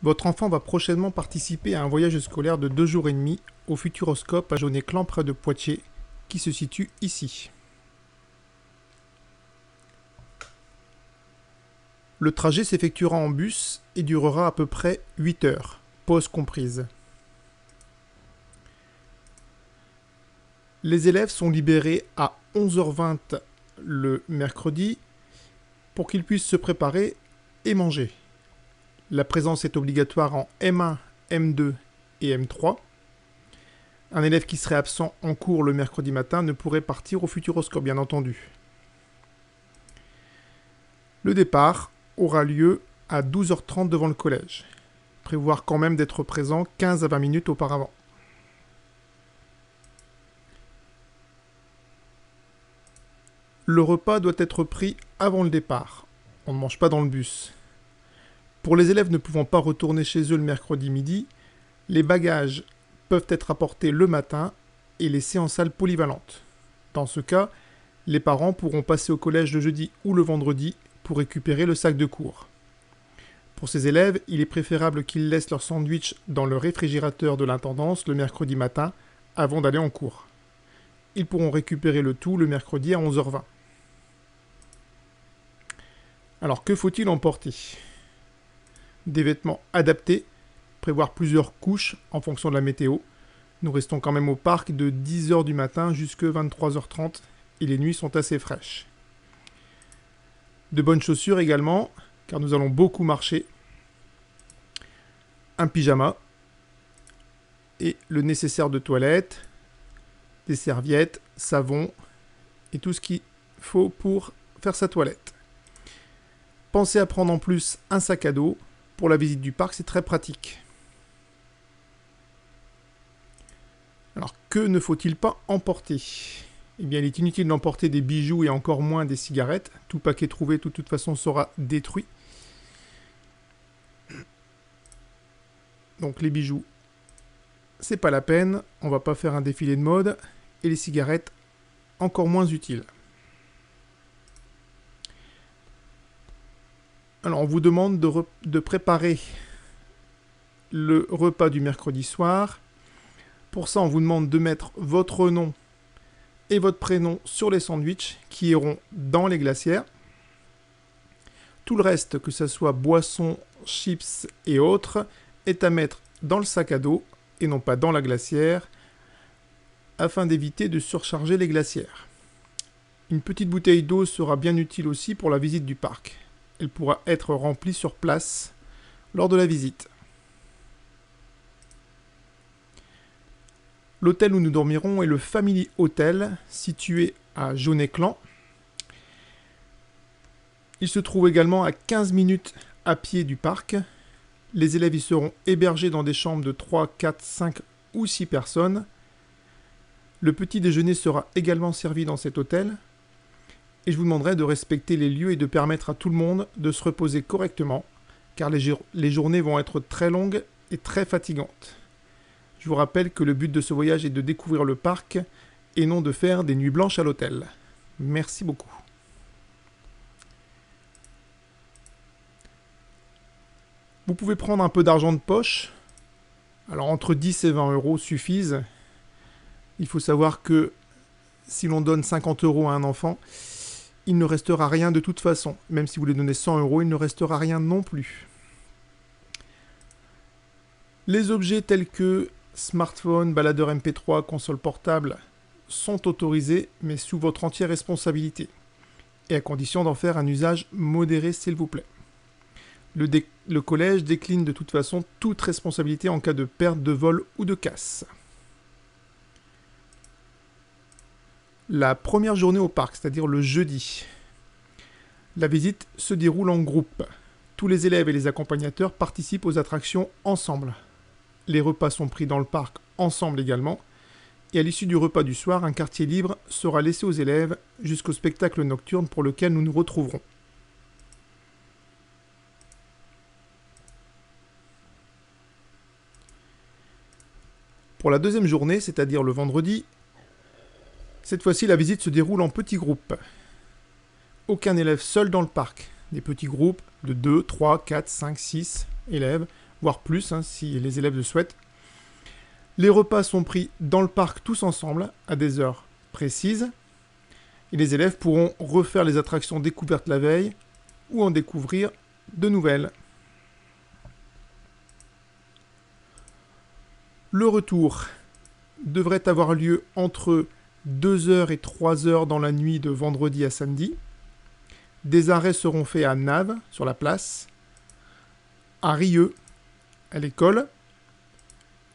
Votre enfant va prochainement participer à un voyage scolaire de 2 jours et demi au Futuroscope à Jaunay-Clan près de Poitiers, qui se situe ici. Le trajet s'effectuera en bus et durera à peu près 8 heures, pause comprise. Les élèves sont libérés à 11h20 le mercredi pour qu'ils puissent se préparer et manger. La présence est obligatoire en M1, M2 et M3. Un élève qui serait absent en cours le mercredi matin ne pourrait partir au Futuroscope, bien entendu. Le départ aura lieu à 12h30 devant le collège. Prévoir quand même d'être présent 15 à 20 minutes auparavant. Le repas doit être pris avant le départ. On ne mange pas dans le bus. Pour les élèves ne pouvant pas retourner chez eux le mercredi midi, les bagages peuvent être apportés le matin et laissés en salle polyvalente. Dans ce cas, les parents pourront passer au collège le jeudi ou le vendredi pour récupérer le sac de cours. Pour ces élèves, il est préférable qu'ils laissent leur sandwich dans le réfrigérateur de l'intendance le mercredi matin avant d'aller en cours. Ils pourront récupérer le tout le mercredi à 11h20. Alors que faut-il emporter ? Des vêtements adaptés, prévoir plusieurs couches en fonction de la météo. Nous restons quand même au parc de 10h du matin jusqu'à 23h30 et les nuits sont assez fraîches. De bonnes chaussures également, car nous allons beaucoup marcher. Un pyjama et le nécessaire de toilette, des serviettes, savon et tout ce qu'il faut pour faire sa toilette. Pensez à prendre en plus un sac à dos. Pour la visite du parc, c'est très pratique. Alors, que ne faut-il pas emporter ? Eh bien, il est inutile d'emporter des bijoux et encore moins des cigarettes. Tout paquet trouvé, de toute façon, sera détruit. Donc, les bijoux, c'est pas la peine. On va pas faire un défilé de mode. Et les cigarettes, encore moins utiles. Alors, on vous demande de préparer le repas du mercredi soir. Pour ça, on vous demande de mettre votre nom et votre prénom sur les sandwichs qui iront dans les glacières. Tout le reste, que ce soit boissons, chips et autres, est à mettre dans le sac à dos et non pas dans la glacière, afin d'éviter de surcharger les glacières. Une petite bouteille d'eau sera bien utile aussi pour la visite du parc. Elle pourra être remplie sur place lors de la visite. L'hôtel où nous dormirons est le Family Hotel, situé à Jaunay-Clan. Il se trouve également à 15 minutes à pied du parc. Les élèves y seront hébergés dans des chambres de 3, 4, 5 ou 6 personnes. Le petit déjeuner sera également servi dans cet hôtel. Et je vous demanderai de respecter les lieux et de permettre à tout le monde de se reposer correctement, car les journées vont être très longues et très fatigantes. Je vous rappelle que le but de ce voyage est de découvrir le parc et non de faire des nuits blanches à l'hôtel. Merci beaucoup. Vous pouvez prendre un peu d'argent de poche. Alors entre 10 et 20 euros suffisent. Il faut savoir que si l'on donne 50 euros à un enfant, il ne restera rien de toute façon. Même si vous lui donnez 100 euros, il ne restera rien non plus. Les objets tels que smartphone, baladeur MP3, console portable sont autorisés, mais sous votre entière responsabilité. Et à condition d'en faire un usage modéré, s'il vous plaît. Le collège décline de toute façon toute responsabilité en cas de perte, de vol ou de casse. La première journée au parc, c'est-à-dire le jeudi. La visite se déroule en groupe. Tous les élèves et les accompagnateurs participent aux attractions ensemble. Les repas sont pris dans le parc ensemble également. Et à l'issue du repas du soir, un quartier libre sera laissé aux élèves jusqu'au spectacle nocturne pour lequel nous nous retrouverons. Pour la deuxième journée, c'est-à-dire le vendredi, cette fois-ci, la visite se déroule en petits groupes. Aucun élève seul dans le parc. Des petits groupes de 2, 3, 4, 5, 6 élèves voire plus, hein, si les élèves le souhaitent. Les repas sont pris dans le parc tous ensemble, à des heures précises, et les élèves pourront refaire les attractions découvertes la veille, ou en découvrir de nouvelles. Le retour devrait avoir lieu entre 2h et 3h dans la nuit de vendredi à samedi. Des arrêts seront faits à Naves, sur la place, à Rieux, à l'école,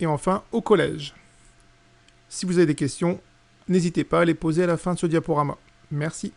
et enfin au collège. Si vous avez des questions, n'hésitez pas à les poser à la fin de ce diaporama. Merci.